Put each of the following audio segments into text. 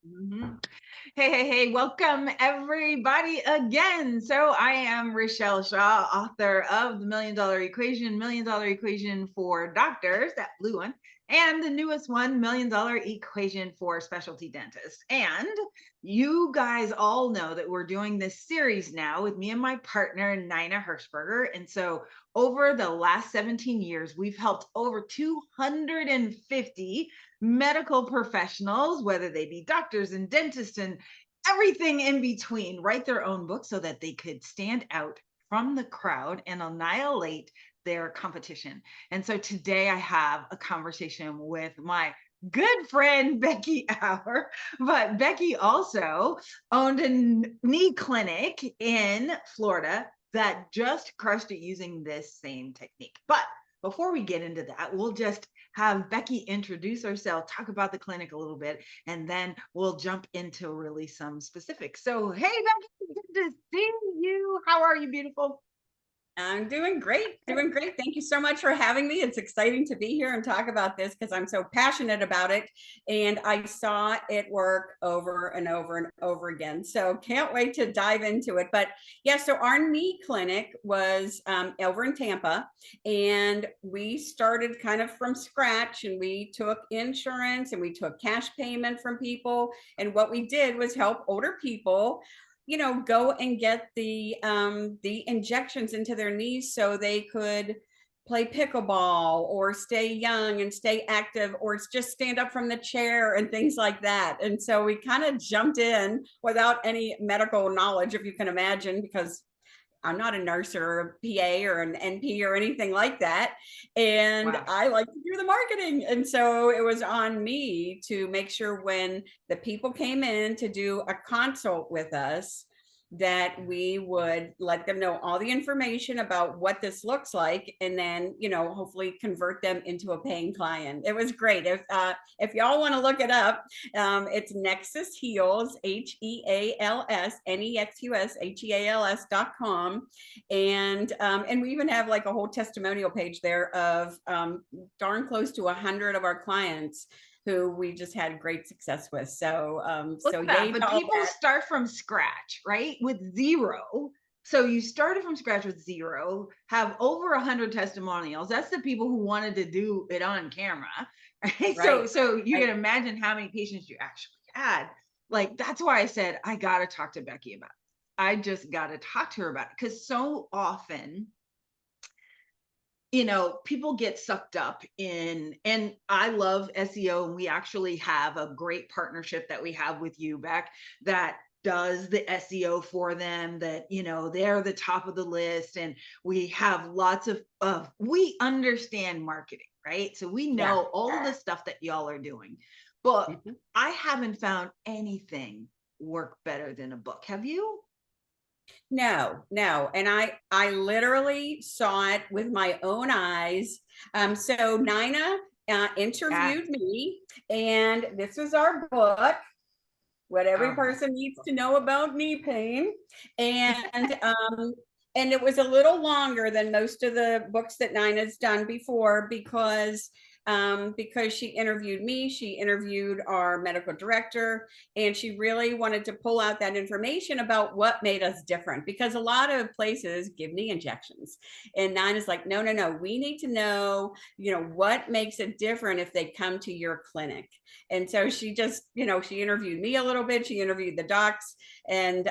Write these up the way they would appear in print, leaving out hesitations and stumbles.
Mhm. Hey, welcome everybody again. So I am Rochelle Shaw, author of The Million Dollar Equation for Doctors, that blue one, and the newest one, Million Dollar Equation for Specialty Dentists. And you guys all know that we're doing this series now with me and my partner, Nina Hirschberger. And so over the last 17 years, we've helped over 250 medical professionals, whether they be doctors and dentists and everything in between, write their own book so that they could stand out from the crowd and annihilate their competition. And so today I have a conversation with my good friend Becky Hour, but Becky also owned a knee clinic in Florida that just crushed it using this same technique. But before we get into that, we'll just have Becky introduce herself, talk about the clinic a little bit, and then we'll jump into really some specifics. So, hey, Becky, good to see you. How are you, beautiful? I'm doing great, doing great. Thank you so much for having me. It's exciting to be here and talk about this because I'm so passionate about it. And I saw it work over and over and over again. So can't wait to dive into it. But yeah, so our knee clinic was over in Tampa, and we started kind of from scratch, and we took insurance and we took cash payment from people. And what we did was help older people go and get the injections into their knees so they could play pickleball or stay young and stay active or just stand up from the chair and things like that. And so we kind of jumped in without any medical knowledge, if you can imagine, because I'm not a nurse or a PA or an NP or anything like that. And Wow. I like to do the marketing. And so it was on me to make sure when the people came in to do a consult with us, that we would let them know all the information about what this looks like, and then hopefully convert them into a paying client. It was great. If y'all want to look it up, it's Nexus Heals, HEALS, NEXUS, HEALS.com. And we even have like a whole testimonial page there of darn close to 100 of our clients who we just had great success with. Look So at that. yay to But all people that. start from scratch, right? With zero. So you started from scratch with zero, have over 100 testimonials. That's the people who wanted to do it on camera, right? So, Right, so you right. can imagine how many patients you actually had. Like, that's why I said, I got to talk to Becky about it. I just got to talk to her about it because so often people get sucked up in, and I love SEO, and we actually have a great partnership that we have with you, Beck, that does the SEO for them, that they're the top of the list, and we have lots of we understand marketing, right? So we Yeah. know all of the stuff that y'all are doing. But Mhm. I haven't found anything work better than a book. Have you? No, no. And I literally saw it with my own eyes. So Nina Yeah. interviewed me, and this was our book, What Every Oh my. Person Needs to Know About Knee Pain. And it was a little longer than most of the books that Nina's done before, because she interviewed me, she interviewed our medical director, and she really wanted to pull out that information about what made us different. Because a lot of places give knee injections, and Nina's like, no, no, no, we need to know, what makes it different if they come to your clinic. And so she just, she interviewed me a little bit, she interviewed the docs, and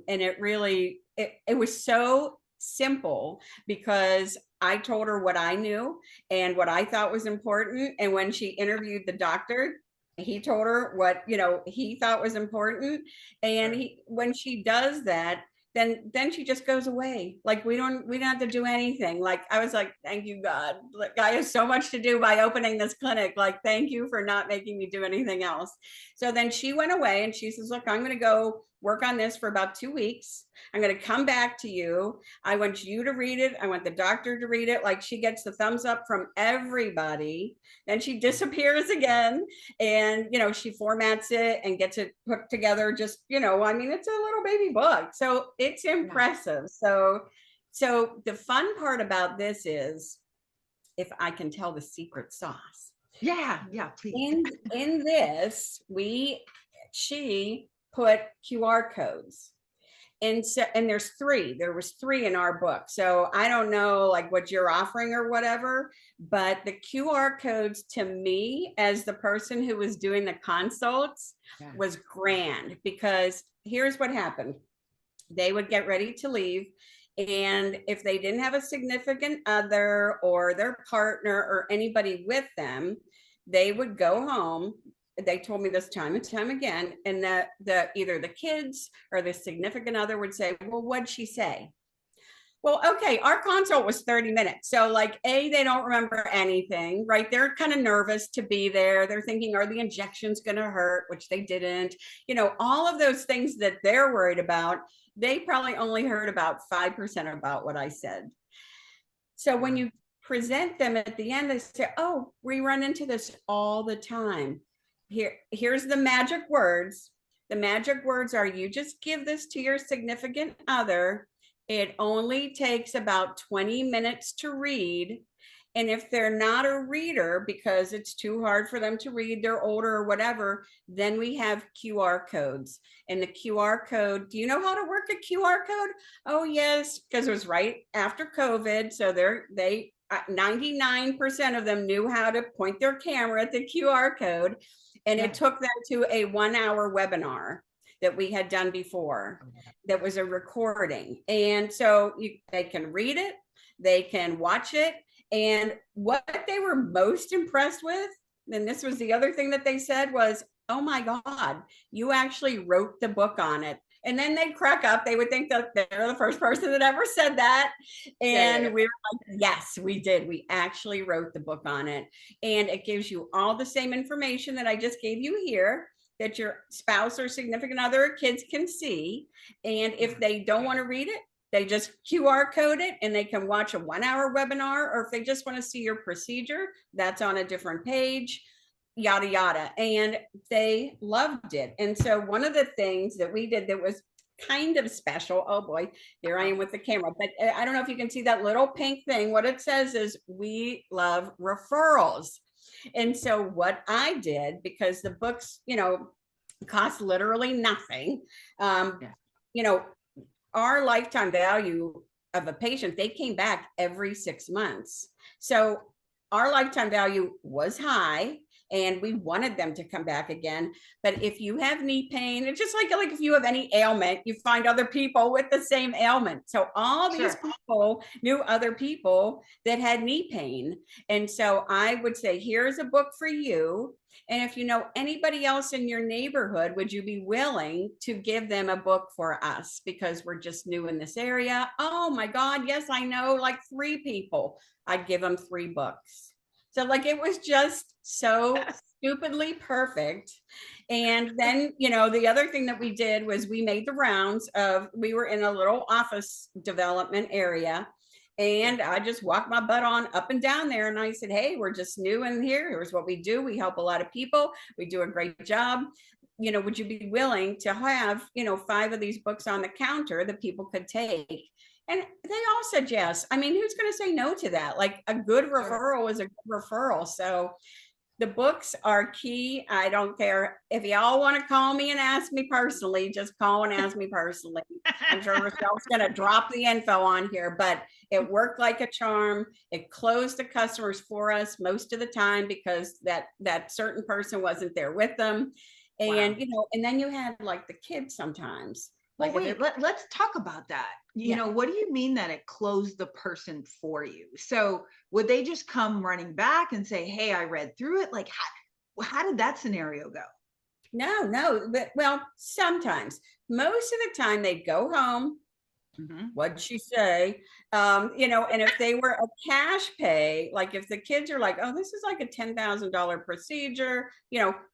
it really, it was so simple because I told her what I knew and what I thought was important. And when she interviewed the doctor, he told her what, he thought was important. And Sure. when she does that, then she just goes away. Like we don't have to do anything. Like I was like, thank you, God. Like I have so much to do by opening this clinic. Like, thank you for not making me do anything else. So then she went away and she says, look, I'm gonna go work on this for about 2 weeks. I'm going to come back to you. I want you to read it. I want the doctor to read it. Like, she gets the thumbs up from everybody. Then she disappears again, and she formats it and gets it put together. Just, I mean, it's a little baby book, so it's Yeah. impressive. So the fun part about this is, if I can tell the secret sauce, Yeah, please. in this we she put QR codes. And so, and there was three in our book. So I don't know like what you're offering or whatever, but the QR codes to me as the person who was doing the consults was grand, because here's what happened. They would get ready to leave. And if they didn't have a significant other or their partner or anybody with them, they would go home. They told me this time and time again, and that either the kids or the significant other would say, well, what'd she say? Well, okay, our consult was 30 minutes. So like, they don't remember anything, right? They're kind of nervous to be there. They're thinking, are the injections going to hurt? Which they didn't. All of those things that they're worried about, they probably only heard about 5% about what I said. So when you present them at the end, they say, oh, we run into this all the time. Here's the magic words. The magic words are, you just give this to your significant other. It only takes about 20 minutes to read. And if they're not a reader because it's too hard for them to read, they're older or whatever, then we have QR codes. And the QR code, do you know how to work a QR code? Oh, yes, because it was right after COVID. So they 99% of them knew how to point their camera at the QR code. And it took them to a 1-hour webinar that we had done before. That was a recording. And so they can read it, they can watch it. And what they were most impressed with, and this was the other thing that they said, was, oh my God, you actually wrote the book on it. And then they'd crack up. They would think that they're the first person that ever said that. And we were like, yes, we did. We actually wrote the book on it. And it gives you all the same information that I just gave you here, that your spouse or significant other or kids can see. And if they don't want to read it, they just QR code it and they can watch a 1-hour webinar. Or if they just want to see your procedure, that's on a different page, yada, yada. And they loved it. And so one of the things that we did that was kind of special, oh boy, here I am with the camera, but I don't know if you can see that little pink thing. What it says is, we love referrals. And so what I did, because the books, cost literally nothing, our lifetime value of a patient, they came back every 6 months. So our lifetime value was high and we wanted them to come back again. But if you have knee pain, it's just like if you have any ailment, you find other people with the same ailment. So all these people knew other people that had knee pain. And so I would say, here's a book for you. And if you know anybody else in your neighborhood, would you be willing to give them a book for us? Because we're just new in this area. Oh my God, yes, I know like 3 people. I'd give them 3 books. So it was just so stupidly perfect. And then, the other thing that we did was we made the rounds we were in a little office development area. And I just walked my butt on up and down there. And I said, hey, we're just new in here. Here's what we do. We help a lot of people. We do a great job. Would you be willing to have, 5 of these books on the counter that people could take? And they all said yes. I mean, who's going to say no to that? Like, a good referral is a good referral. So the books are key. I don't care if y'all want to call me and ask me personally, just call and ask me personally. I'm sure Rochelle's going to drop the info on here, but it worked like a charm. It closed the customers for us most of the time because that certain person wasn't there with them. And, and then you had like the kids sometimes. Well, wait, let's talk about that. What do you mean that it closed the person for you? So would they just come running back and say, hey, I read through it? Like, how did that scenario go? No, but sometimes. Most of the time they'd go home. What'd she say? And if they were a cash pay, like if the kids are like, oh, this is like a $10,000 procedure,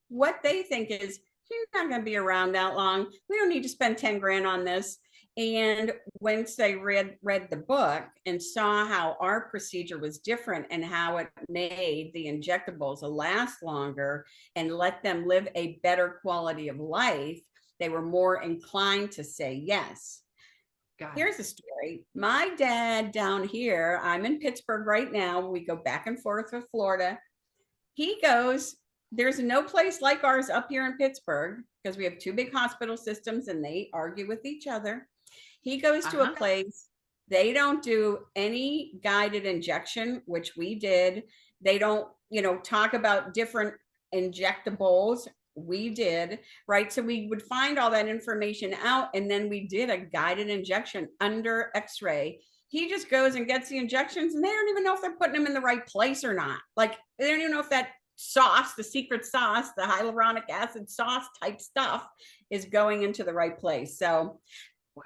what they think is, you're not going to be around that long. We don't need to spend 10 grand on this. And once they read the book and saw how our procedure was different and how it made the injectables last longer and let them live a better quality of life, they were more inclined to say yes. Here's a story. My dad down here, I'm in Pittsburgh right now. We go back and forth with Florida. He goes there's no place like ours up here in Pittsburgh because we have two big hospital systems and they argue with each other. He goes to a Uh-huh. place, they don't do any guided injection, which we did. They don't, talk about different injectables. We did, right? So we would find all that information out, and then we did a guided injection under x-ray. He just goes and gets the injections, and they don't even know if they're putting them in the right place or not. Like, they don't even know if that sauce, the secret sauce, the hyaluronic acid sauce type stuff is going into the right place. So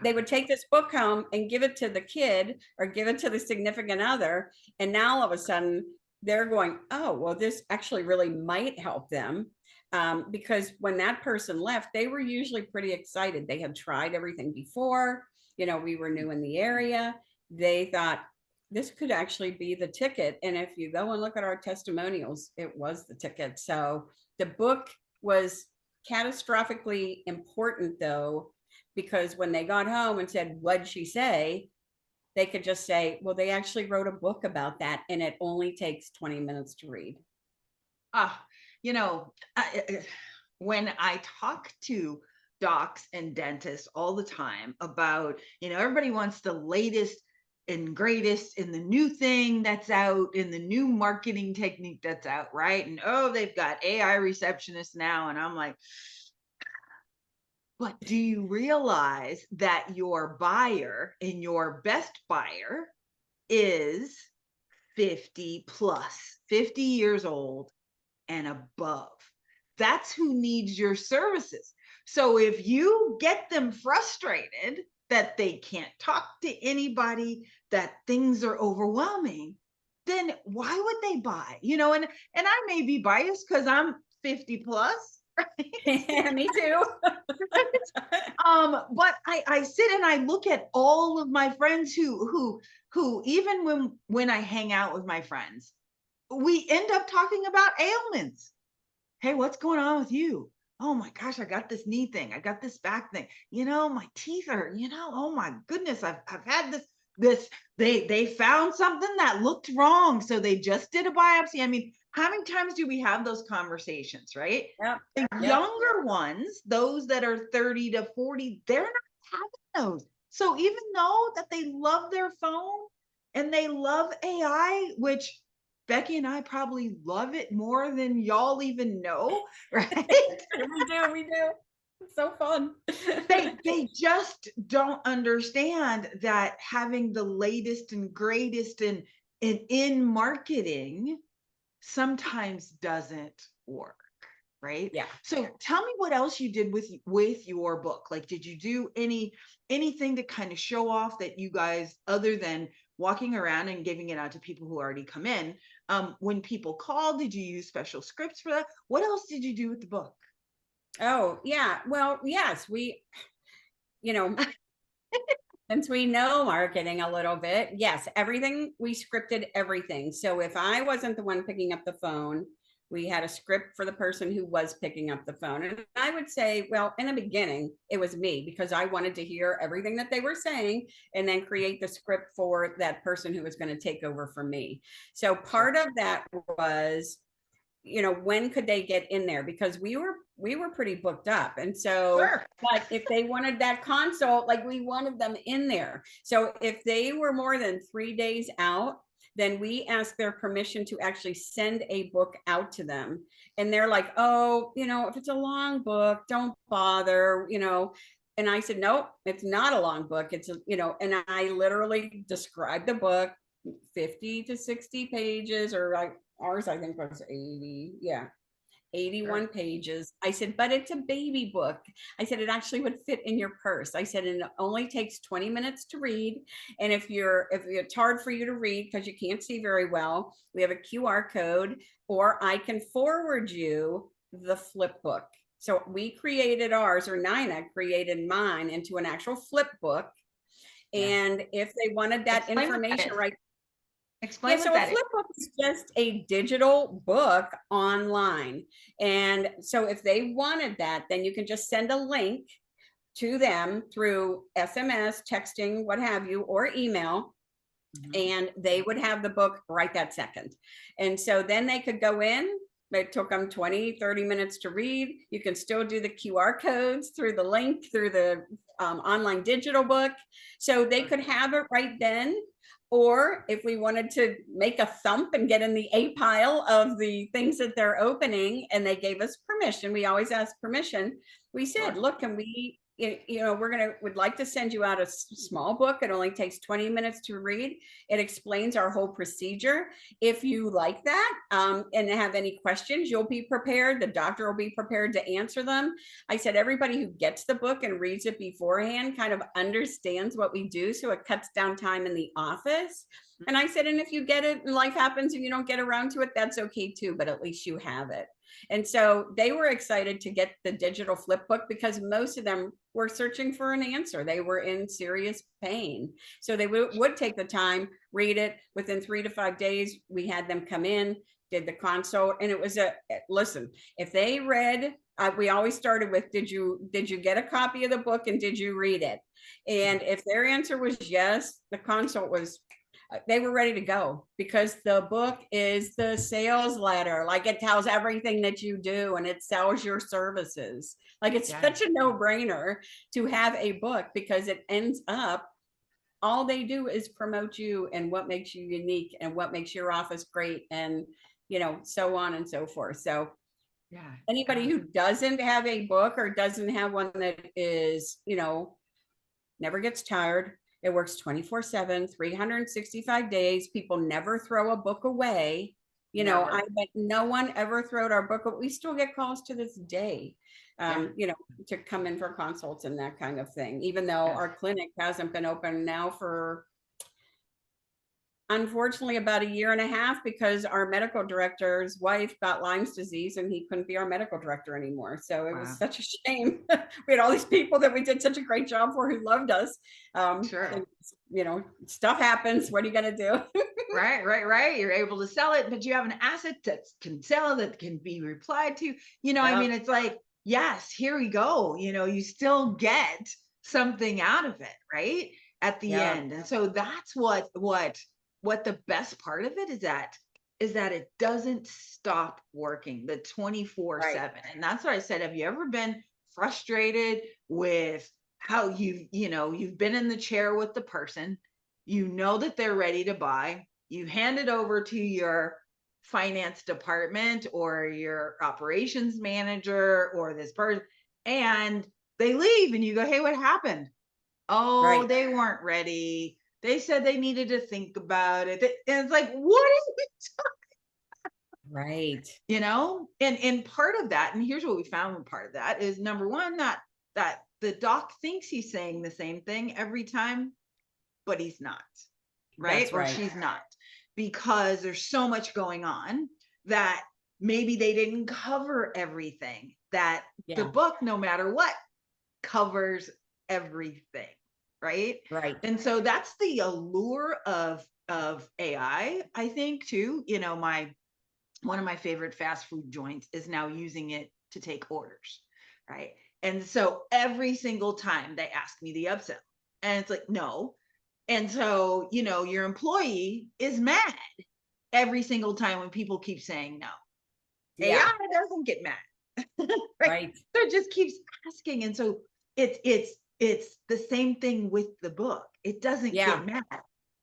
they would take this book home and give it to the kid or give it to the significant other. And now all of a sudden they're going, oh, well, this actually really might help them. Because when that person left, they were usually pretty excited. They had tried everything before, we were new in the area. They thought this could actually be the ticket. And if you go and look at our testimonials, it was the ticket. So the book was catastrophically important, though, because when they got home and said, what'd she say? They could just say, well, they actually wrote a book about that and it only takes 20 minutes to read. You know, when I talk to docs and dentists all the time about, everybody wants the latest and greatest in the new thing that's out, in the new marketing technique that's out, right? And oh, they've got AI receptionists now. And I'm like, but do you realize that your buyer and your best buyer is 50 plus, 50 years old and above? That's who needs your services. So if you get them frustrated that they can't talk to anybody, that things are overwhelming, then why would they buy? And I may be biased because I'm 50 plus, right? Me too. But I sit and I look at all of my friends who even when I hang out with my friends, we end up talking about ailments. Hey, what's going on with you? Oh my gosh, I got this knee thing. I got this back thing. My teeth are, oh my goodness, I've had this they found something that looked wrong. So they just did a biopsy. I mean, how many times do we have those conversations, right? Yep. The Yep. younger ones, those that are 30 to 40, they're not having those. So even though that they love their phone and they love AI, which Becky and I probably love it more than y'all even know, right? We do. It's so fun. They just don't understand that having the latest and greatest in marketing sometimes doesn't work, right? Yeah. So tell me what else you did with your book. Like, did you do anything to kind of show off that you guys, other than walking around and giving it out to people who already come in? When people called, did you use special scripts for that? What else did you do with the book? Oh, yeah. Well, yes, you know, since we know marketing a little bit, yes, everything, we scripted everything. So if I wasn't the one picking up the phone, we had a script for the person who was picking up the phone. And I would say, well, in the beginning, it was me because I wanted to hear everything that they were saying and then create the script for that person who was going to take over from me. So part of that was, when could they get in there, because we were pretty booked up. And so, Sure. but if they wanted that consult, like, we wanted them in there. So if they were more than 3 days out, then we asked their permission to actually send a book out to them. And they're like, oh, if it's a long book, don't bother. And I said, nope, it's not a long book. It's and I literally described the book, 50 to 60 pages, or like ours, I think, was 80. Yeah. 81 Sure. pages. I said, but it's a baby book. I said, it actually would fit in your purse. I said, and it only takes 20 minutes to read. And if it's hard for you to read because you can't see very well, we have a QR code, or I can forward you the flip book. So we created ours, or Nina created mine into an actual flip book. Yeah. And if they wanted that Explain information, right? Explain Yeah, what so a that is. flip book is just a digital book online. And so if they wanted that, then you can just send a link to them through SMS, texting, what have you, or email, Mhm. and they would have the book right that second. And so then they could go in It took them 20, 30 minutes to read. You can still do the QR codes through the link, through the online digital book. So they could have it right then. Or if we wanted to make a thump and get in the A pile of the things that they're opening, and they gave us permission, we always ask permission. We said, look, can we, would like to send you out a small book. It only takes 20 minutes to read. It explains our whole procedure. If you like that and have any questions, you'll be prepared. The doctor will be prepared to answer them. I said, everybody who gets the book and reads it beforehand kind of understands what we do. So it cuts down time in the office. And I said, and if you get it and life happens and you don't get around to it, that's okay too, but at least you have it. And so they were excited to get the digital flip book because most of them were searching for an answer. They were in serious pain. So they would take the time, read it. Within 3 to 5 days, we had them come in, did the consult. And it was listen, if they read, we always started with, did you get a copy of the book and did you read it? And if their answer was yes, the consult was, they were ready to go because the book is the sales letter. Like it tells everything that you do and it sells your services. Like it's such a no-brainer to have a book because it ends up, all they do is promote you and what makes you unique and what makes your office great and, so on and so forth. So anybody who doesn't have a book or doesn't have one that is, never gets tired. It works 24/7, 365 days. People never throw a book away. I bet no one ever throwed our book, but we still get calls to this day, to come in for consults and that kind of thing, even though our clinic hasn't been open now for, unfortunately, about 1.5 years because our medical director's wife got Lyme's disease and he couldn't be our medical director anymore. So it was such a shame. We had all these people that we did such a great job for who loved us. And, stuff happens. What are you going to do? Right. You're able to sell it, but you have an asset that can sell, that can be replied to. I mean, it's like, yes, here we go. You still get something out of it, right? At the end. And so that's what the best part of it is that it doesn't stop working the 24/7. And that's what I said. Have you ever been frustrated with how you've been in the chair with the person, that they're ready to buy, you hand it over to your finance department or your operations manager or this person, and they leave and you go, hey, what happened? Oh, they weren't ready. They said they needed to think about it. And it's like, what is it? Right. And part of that, and here's what we found part of that is, number one, that the doc thinks he's saying the same thing every time, but he's not. Right. Or she's not, because there's so much going on that maybe they didn't cover everything that the book, no matter what, covers everything. Right. And so that's the allure of AI, I think, too. One of my favorite fast food joints is now using it to take orders. Right. And so every single time they ask me the upsell, and it's like, no. And so, your employee is mad every single time when people keep saying no. AI doesn't get mad. Right. So it just keeps asking. And so it's the same thing with the book. It doesn't get mad.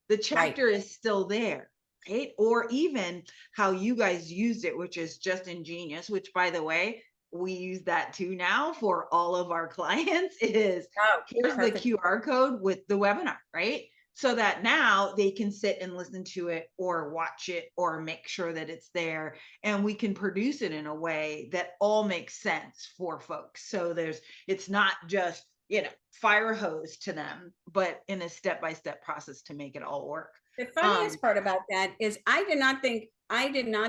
The chapter is still there. Right. Or even how you guys used it, which is just ingenious, which, by the way, we use that too now for all of our clients, here's the QR code with the webinar, right? So that now they can sit and listen to it or watch it or make sure that it's there, and we can produce it in a way that all makes sense for folks. So it's not just, fire hose to them, but in a step-by-step process to make it all work. The funniest part about that is I did not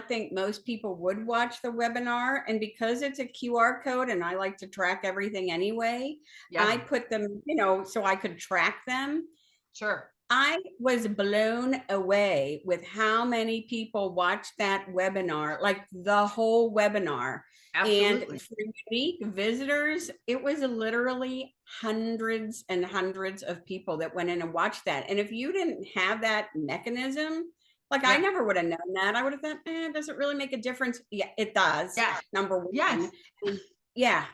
think most people would watch the webinar. And because it's a QR code and I like to track everything anyway, I put them, so I could track them. Sure. I was blown away with how many people watched that webinar, like the whole webinar. Absolutely. And for unique visitors, it was literally hundreds and hundreds of people that went in and watched that. And if you didn't have that mechanism, Like I Yeah. never would have known that. I would have thought, does it really make a difference? Yeah, it does. Yes. Number one. Yes. And yeah.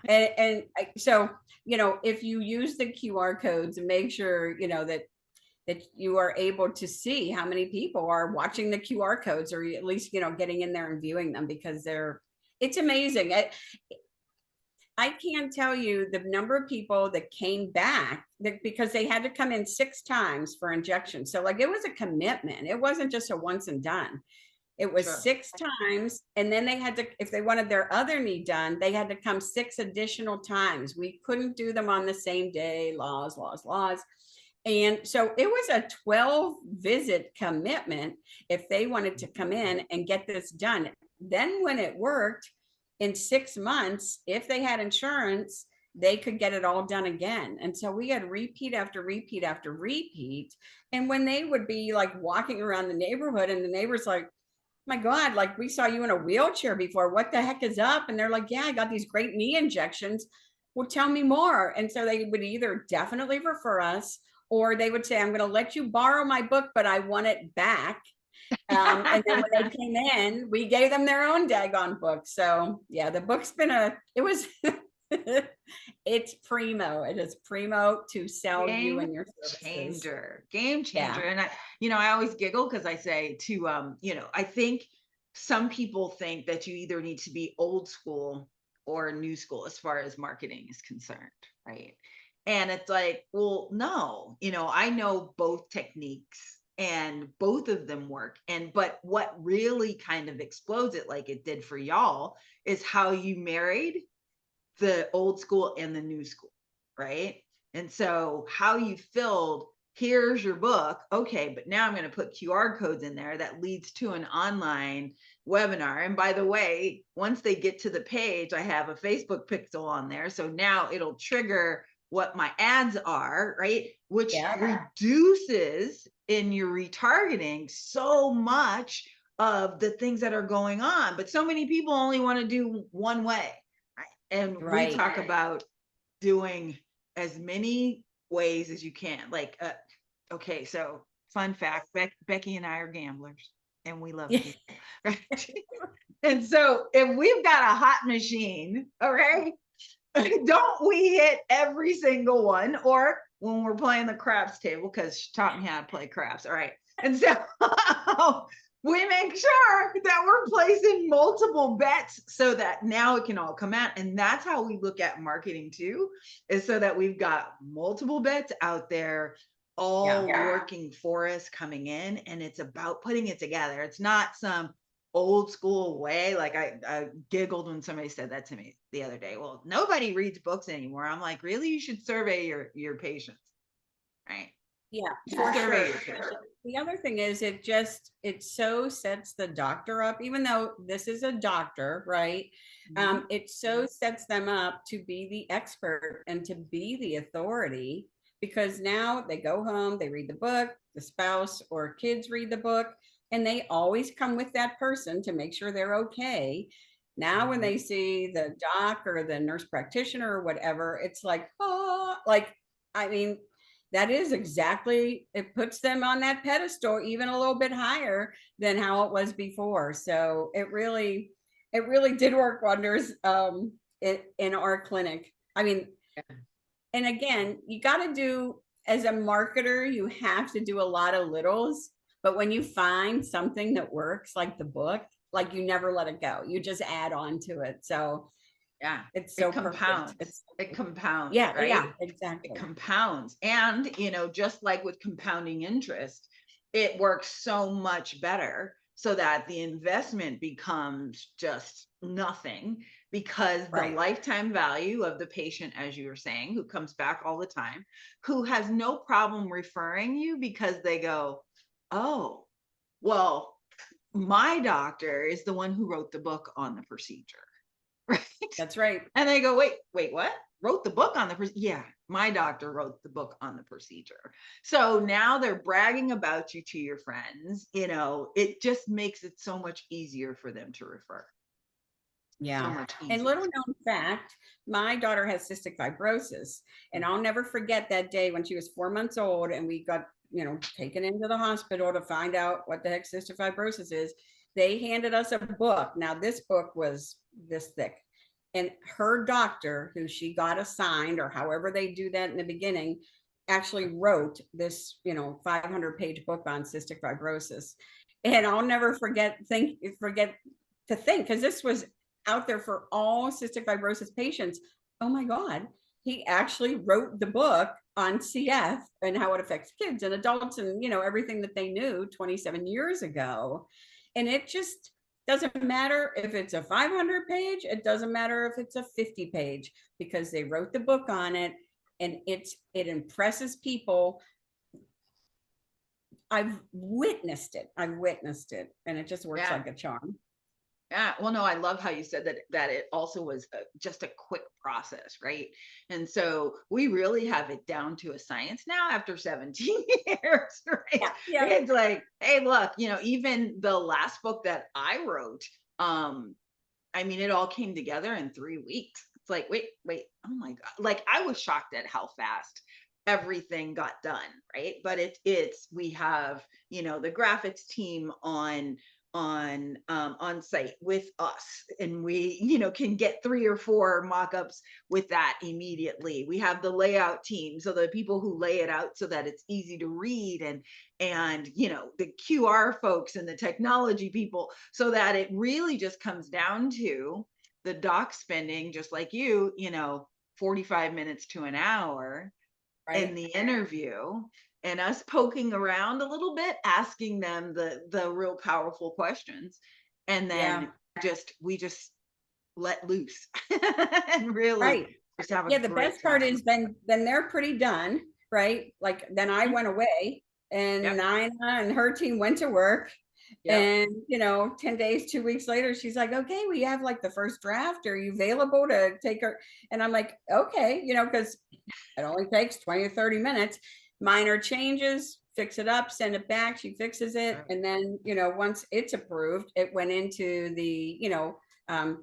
So, if you use the QR codes and make sure, that you are able to see how many people are watching the QR codes, or at least, getting in there and viewing them, because it's amazing. I can't tell you the number of people that came back because they had to come in 6 times for injection. So like it was a commitment. It wasn't just a once and done. It was Sure. 6 times. And then they had to, if they wanted their other knee done, they had to come 6 additional times. We couldn't do them on the same day. Laws. And so it was a 12 visit commitment if they wanted to come in and get this done. Then when it worked in 6 months, if they had insurance, they could get it all done again. And so we had repeat after repeat after repeat. And when they would be like walking around the neighborhood and the neighbors like, my God, like we saw you in a wheelchair before. What the heck is up? And they're like, yeah, I got these great knee injections. Well, tell me more. And so they would either definitely refer us, or they would say, I'm going to let you borrow my book, but I want it back. And then when they came in, we gave them their own daggone book. So yeah, the book's been it's primo. It is primo to sell you and your services. Game changer. Yeah. And I always giggle because I say to, I think some people think that you either need to be old school or new school as far as marketing is concerned, right? And it's like, well, no, I know both techniques and both of them work. But what really kind of explodes it like it did for y'all is how you married the old school and the new school, right? And so how you filled, here's your book. Okay, but now I'm going to put QR codes in there that leads to an online webinar. And by the way, once they get to the page, I have a Facebook pixel on there. So now it'll trigger what my ads are, right? Which reduces in your retargeting so much of the things that are going on. But so many people only want to do one way. And we talk about doing as many ways as you can. Like, okay, so fun fact, Becky and I are gamblers and we love it. Right? And so if we've got a hot machine, okay, don't we hit every single one? Or when we're playing the craps table, because she taught me how to play craps. All right. And so we make sure that we're placing multiple bets so that now it can all come out. And that's how we look at marketing too, is so that we've got multiple bets out there, all working for us coming in. And it's about putting it together. It's not some old school way. Like I giggled when somebody said that to me the other day. Well, nobody reads books anymore. I'm like, really? You should survey your patients, right? Yeah, for sure. The other thing is it so sets the doctor up, even though this is a doctor, right? It so sets them up to be the expert and to be the authority, because now they go home, they read the book, the spouse or kids read the book, and they always come with that person to make sure they're okay. Now, when they see the doc or the nurse practitioner or whatever, it's like, oh, like, I mean, that is exactly, it puts them on that pedestal even a little bit higher than how it was before. So it really did work wonders in our clinic. I mean, and again, you got to do, as a marketer, you have to do a lot of littles, but when you find something that works, like the book, like you never let it go. You just add on to it. So yeah, it's so it compounds. It compounds. Yeah, right? Yeah, exactly. It compounds. And, just like with compounding interest, it works so much better so that the investment becomes just nothing, because the lifetime value of the patient, as you were saying, who comes back all the time, who has no problem referring you because they go, oh, well, my doctor is the one who wrote the book on the procedure. Right. That's right. And they go, wait, what? Wrote the book on the yeah, my doctor wrote the book on the procedure. So now they're bragging about you to your friends. It just makes it so much easier for them to refer. So Yeah. much And easier. little known fact, my daughter has cystic fibrosis. And I'll never forget that day when she was 4 months old and we got, taken into the hospital to find out what the heck cystic fibrosis is. They handed us a book. Now, this book was this thick. And her doctor, who she got assigned, or however they do that in the beginning, actually wrote this, 500-page book on cystic fibrosis. And I'll never forget to think, because this was out there for all cystic fibrosis patients. Oh my God, he actually wrote the book on CF and how it affects kids and adults and, everything that they knew 27 years ago. And it just doesn't matter if it's a 500 page, it doesn't matter if it's a 50 page, because they wrote the book on it and it impresses people. I've witnessed it. And it just works Yeah. like a charm. Yeah, well, no, I love how you said that it also was just a quick process, right? And so we really have it down to a science now after 17 years, right? Yeah. Yeah. It's like, hey, look, even the last book that I wrote, I mean, it all came together in 3 weeks. It's like, wait, oh my God. Like I was shocked at how fast everything got done, right? But we have, the graphics team on site with us, and we can get 3 or 4 mock-ups with that immediately. We have the layout team, so the people who lay it out so that it's easy to read, and the QR folks and the technology people, so that it really just comes down to the doc spending, just like 45 minutes to an hour in Right. the interview, and us poking around a little bit, asking them the real powerful questions, and Yeah. then we just let loose and really Right. just have a Yeah, the great best part time. is then they're pretty done, right? Like then I Mhm. went away and Yep. Nina and her team went to work. Yep. And 10 days, 2 weeks later, she's like, okay, we have like the first draft. Are you available to take her? And I'm like, okay, because it only takes 20 or 30 minutes. Minor changes, fix it up, send it back. She fixes it. And then, once it's approved, it went into the,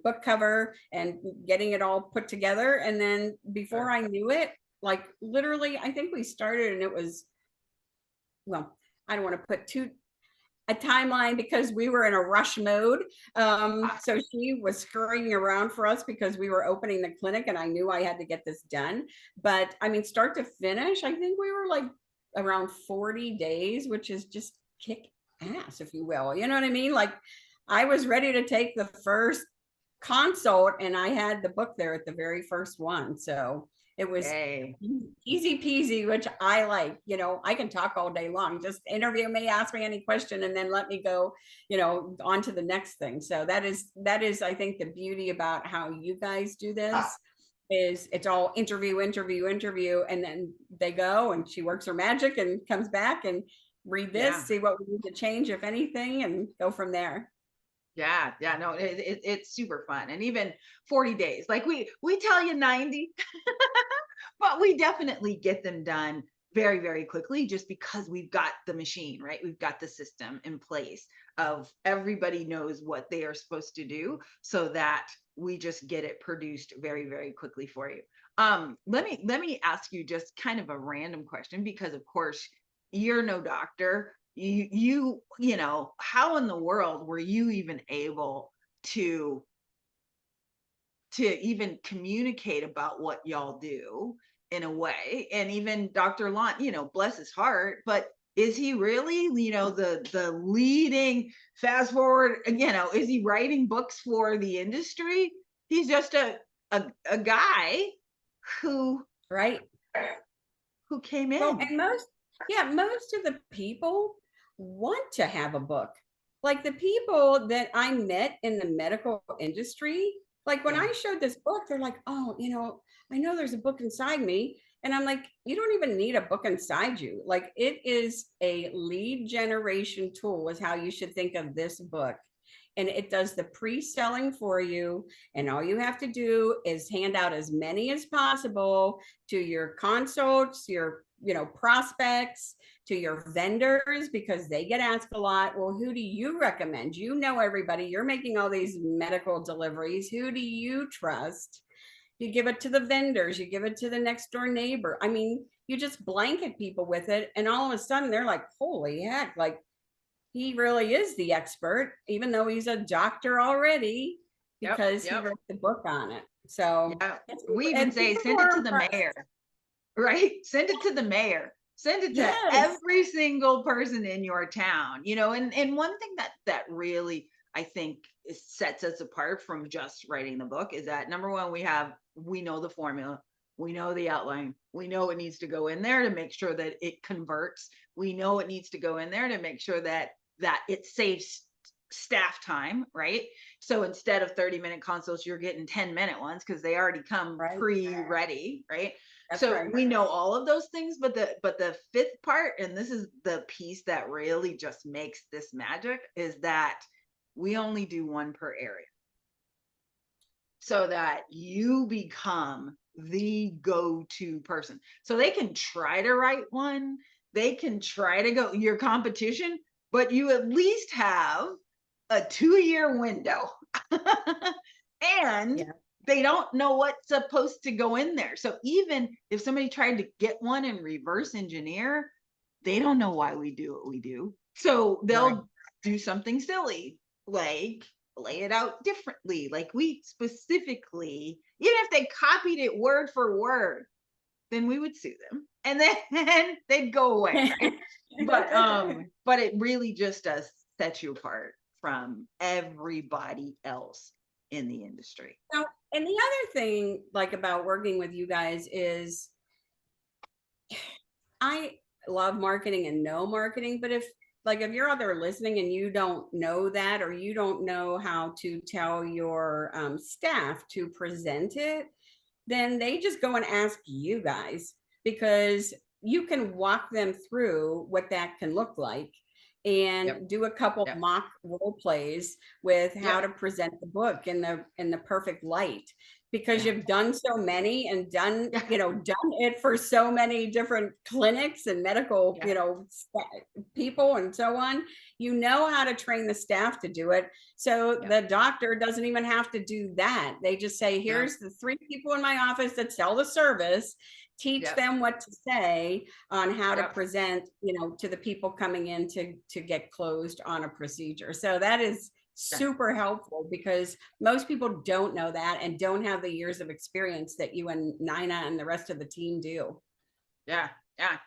book cover and getting it all put together. And then before I knew it, like literally, I think we started and it was, well, I don't want to put a timeline because we were in a rush mode. So she was scurrying around for us because we were opening the clinic and I knew I had to get this done. But I mean, start to finish, I think we were like around 40 days, which is just kick ass, if you will. You know what I mean? Like I was ready to take the first consult and I had the book there at the very first one. So it was Yay. easy peasy, which I like. I can talk all day long. Just interview me, ask me any question, and then let me go, on to the next thing. So that is, I think, the beauty about how you guys do this is it's all interview, and then they go and she works her magic and comes back and read this, Yeah. see what we need to change, if anything, and go from there. Yeah, no, it's super fun. And even 40 days, like we tell you 90, but we definitely get them done very, very quickly, just because we've got the machine, right? We've got the system in place of everybody knows what they are supposed to do, so that we just get it produced very, very quickly for you. Let me ask you just kind of a random question, because of course you're no doctor. How in the world were you even able to even communicate about what y'all do in a way? And even Dr. Lon, bless his heart, but is he really, the leading, fast forward, is he writing books for the industry? He's just a guy who Right. who came Well, in. and most of the people want to have a book. Like the people that I met in the medical industry, like when Yeah. I showed this book, they're like, oh, I know there's a book inside me. And I'm like, you don't even need a book inside you. Like it is a lead generation tool, is how you should think of this book. And it does the pre-selling for you. And all you have to do is hand out as many as possible to your consults, your prospects, to your vendors, because they get asked a lot. Well, who do you recommend? You know everybody. You're making all these medical deliveries. Who do you trust? You give it to the vendors. You give it to the next door neighbor. I mean, you just blanket people with it, and all of a sudden they're like, "Holy heck!" Like, he really is the expert, even though he's a doctor already, because he wrote the book on it. So we even say send it to the mayor. Right? Send it to the mayor. Send it to every single person in your town, and one thing that really, I think, sets us apart from just writing the book is that, number one, we know the formula, we know the outline, we know it needs to go in there to make sure that it converts. We know it needs to go in there to make sure that it saves staff time, right? So instead of 30-minute consults, you're getting 10-minute ones because they already come pre-ready, right? We know all of those things, but the fifth part, and this is the piece that really just makes this magic, is that we only do one per area, so that you become the go-to person. So they can try to write one, they can try to go your competition, but you at least have a 2-year window. And they don't know what's supposed to go in there. So even if somebody tried to get one and reverse engineer, they don't know why we do what we do. So they'll do something silly, like lay it out differently. Like, we specifically, even if they copied it word for word, then we would sue them, and then they'd go away. Right? But it really just does set you apart from everybody else in the industry. Now, and the other thing, like, about working with you guys is, I love marketing and know marketing, but if you're out there listening and you don't know that, or you don't know how to tell your staff to present it, then they just go and ask you guys, because you can walk them through what that can look like, and do a couple mock role plays with how to present the book in the perfect light, because you've done so many and done it for so many different clinics and medical people and so on. You know how to train the staff to do it, so the doctor doesn't even have to do that. They just say, here's the 3 people in my office that sell the service. Teach them what to say on how to present, to the people coming in to get closed on a procedure. So that is super helpful, because most people don't know that and don't have the years of experience that you and Nina and the rest of the team do. Yeah.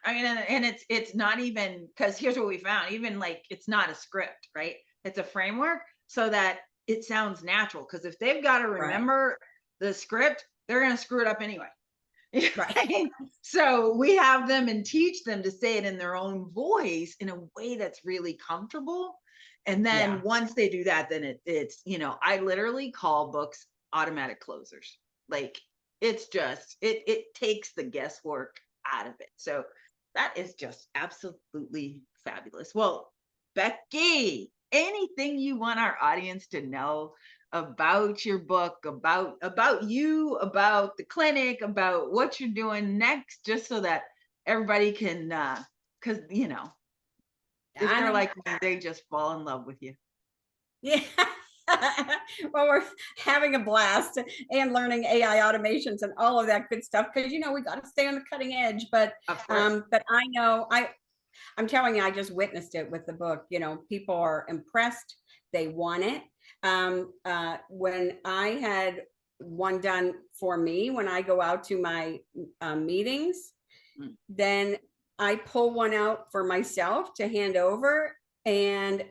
I mean, and it's not even, because here's what we found, even like, it's not a script, right? It's a framework, so that it sounds natural. Because if they've got to remember the script, they're going to screw it up anyway. Right. So we have them and teach them to say it in their own voice in a way that's really comfortable. And then once they do that, then it's, I literally call books automatic closers. Like, it's just, it takes the guesswork out of it. So that is just absolutely fabulous. Well, Becky, anything you want our audience to know about your book, about you, about the clinic, about what you're doing next, just so that everybody can, because if they're like me, they just fall in love with you. Yeah. Well, we're having a blast and learning AI automations and all of that good stuff, because we got to stay on the cutting edge. But I know, I'm telling you, I just witnessed it with the book. People are impressed. They want it. When I had one done for me, when I go out to my meetings, then I pull one out for myself to hand over, and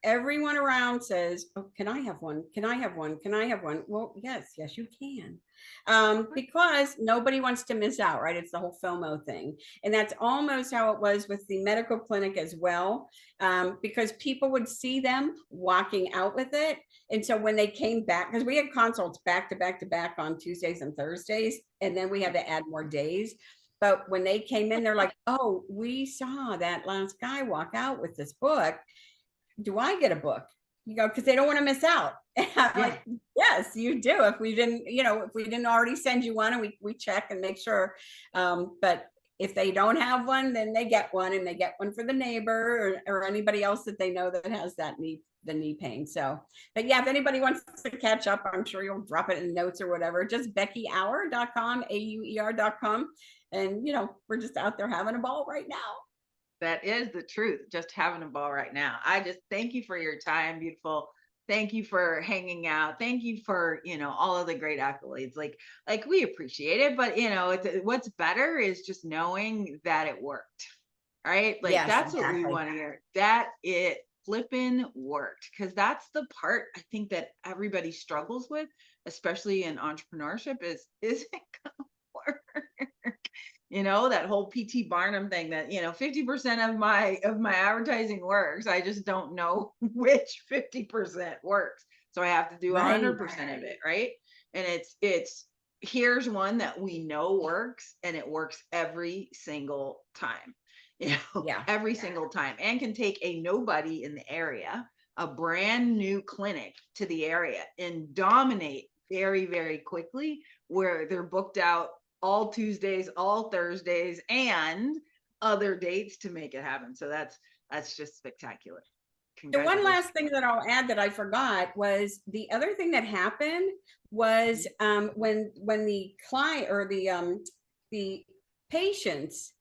everyone around says, "Oh, can I have one? Can I have one? Can I have one?" Well, yes, you can. Because nobody wants to miss out, right? It's the whole FOMO thing. And that's almost how it was with the medical clinic as well, because people would see them walking out with it. And so when they came back, because we had consults back to back to back on Tuesdays and Thursdays, and then we had to add more days. But when they came in, they're like, "Oh, we saw that last guy walk out with this book. Do I get a book?" Because they don't want to miss out. Like, yes, you do. If we didn't already send you one, and we check and make sure. But if they don't have one, then they get one, and they get one for the neighbor or anybody else that they know that has that the knee pain. So, but yeah, if anybody wants to catch up, I'm sure you'll drop it in notes or whatever. Just BeckyAuer.com, AUER.com. And, we're just out there having a ball right now. That is the truth. Just having a ball right now. I just thank you for your time, beautiful. Thank you for hanging out. Thank you for, all of the great accolades. Like we appreciate it, but what's better is just knowing that it worked. Right? Like Yes, that's what we exactly. want to hear. That it flipping worked. Because that's the part I think that everybody struggles with, especially in entrepreneurship, is it gonna work? That whole PT Barnum thing that 50% of my advertising works. I just don't know which 50% works. So I have to do Right. 100% of it, right? And it's here's one that we know works, and it works every single time. Yeah. Every single time, and can take a nobody in the area, a brand new clinic to the area, and dominate very, very quickly, where they're booked out all Tuesdays, all Thursdays, and other dates to make it happen. So that's just spectacular. The one Congratulations. last thing that I'll add that I forgot was the other thing that happened was when the client or the patients,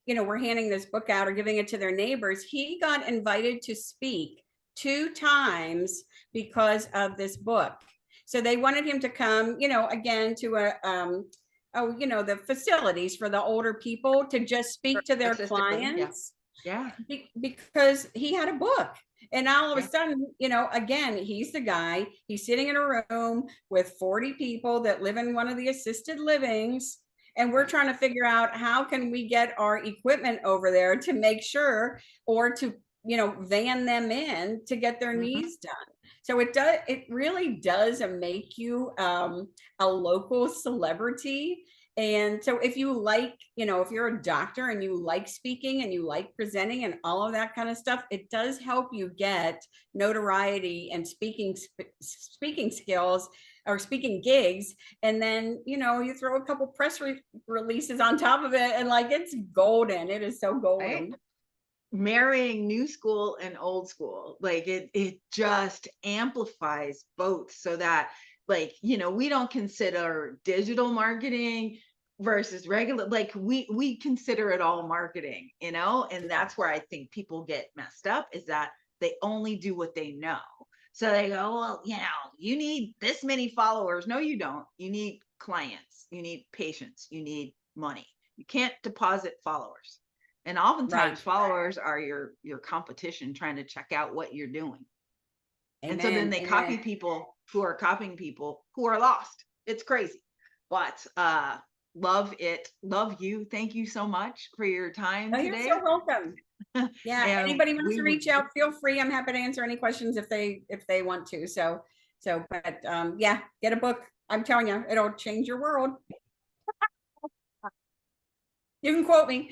were handing this book out or giving it to their neighbors, he got invited to speak 2 times because of this book. So they wanted him to come, again to the facilities for the older people to just speak to their Assisted living, clients. yeah. Because he had a book. And now all of a Yeah. sudden, again, he's the guy, he's sitting in a room with 40 people that live in one of the assisted livings. And we're trying to figure out how can we get our equipment over there to make sure, or to, van them in to get their knees done. So it really does make you a local celebrity. And so if you like, if you're a doctor and you like speaking and you like presenting and all of that kind of stuff, it does help you get notoriety and speaking skills or speaking gigs. And then, you throw a couple press releases on top of it, and it's golden. It is so golden. Right? Marrying new school and old school, like it just amplifies both, so that we don't consider digital marketing versus regular, like we consider it all marketing, and that's where I think people get messed up, is that they only do what they know. So they go, well, you need this many followers. No, you don't. You need clients, you need patients, you need money. You can't deposit followers. And oftentimes followers are your competition trying to check out what you're doing. Amen. And so then they copy people who are copying people who are lost. It's crazy. But love it. Love you. Thank you so much for your time today. You're so welcome. Yeah. Anybody wants to reach out, feel free. I'm happy to answer any questions if they want to. But yeah, get a book. I'm telling you, it'll change your world. You can quote me.